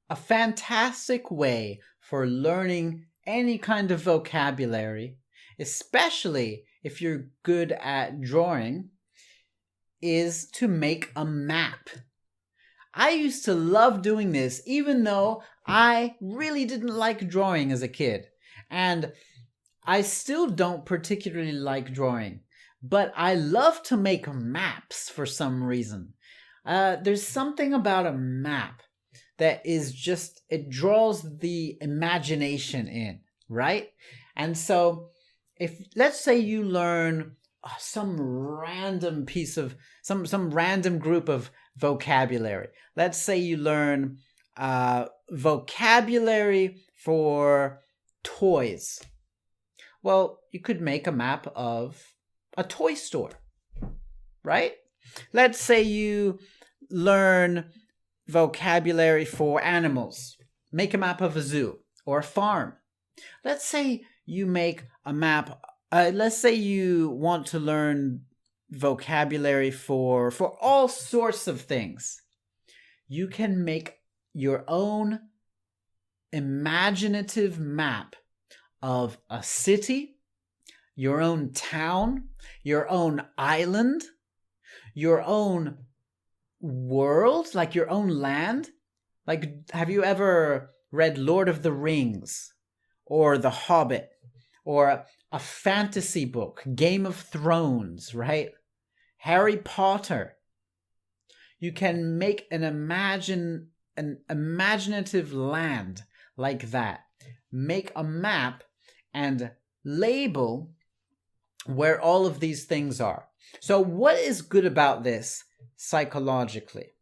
A fantastic way for learning any kind of vocabulary, especially if you're good at drawing, is to make a map. I used to love doing this even though I really didn't like drawing as a kid. And I still don't particularly like drawing, but I love to make maps for some reason. There's something about a map that is just, it draws the imagination in, right? And so if, let's say you learn some random piece of, some random group of vocabulary. Let's say you learn vocabulary for toys. Well, you could make a map of a toy store, right? Let's say you learn vocabulary for animals. Make a map of a zoo or a farm. Let's say you make a map. Let's say you want to learn vocabulary for all sorts of things. You can make your own imaginative map of a city, your own town, your own island, your own world, like your own land. Like, have you ever read Lord of the Rings or The Hobbit or a fantasy book, Game of Thrones, right? Harry Potter. You can make an imaginative land like that. Make a map and label where all of these things are. So what is good about this psychologically?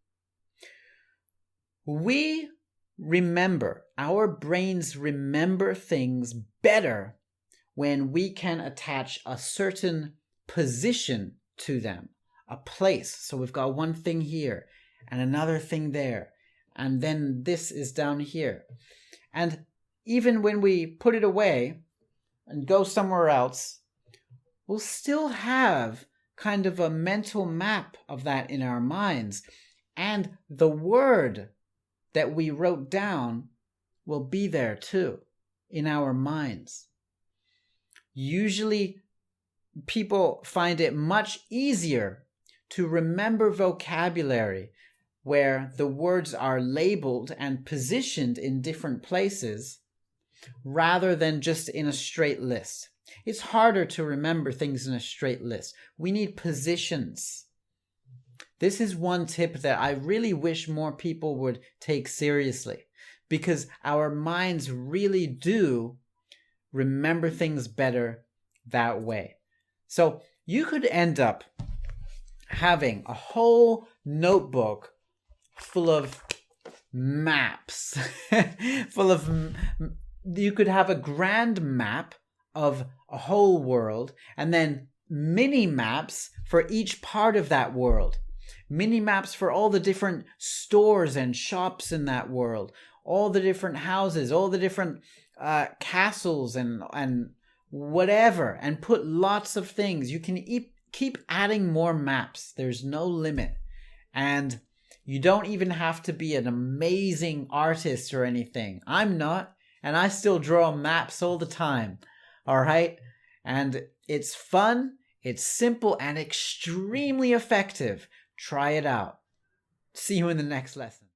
We remember, our brains remember things better when we can attach a certain position to them, a place. So we've got one thing here and another thing there, and then this is down here. And even when we put it away and go somewhere else, we'll still have kind of a mental map of that in our minds. And the word that we wrote down will be there too in our minds. Usually, people find it much easier to remember vocabulary where the words are labeled and positioned in different places rather than just in a straight list. It's harder to remember things in a straight list. We need positions. This is one tip that I really wish more people would take seriously, because our minds really do remember things better that way. So you could end up having a whole notebook full of maps, you could have a grand map of a whole world, and then mini maps for each part of that world. Mini maps for all the different stores and shops in that world, all the different houses, all the different castles and whatever, and put lots of things. You can keep adding more maps. There's no limit. And you don't even have to be an amazing artist or anything. I'm not, and I still draw maps all the time. All right? And it's fun, it's simple, and extremely effective. Try it out. See you in the next lesson.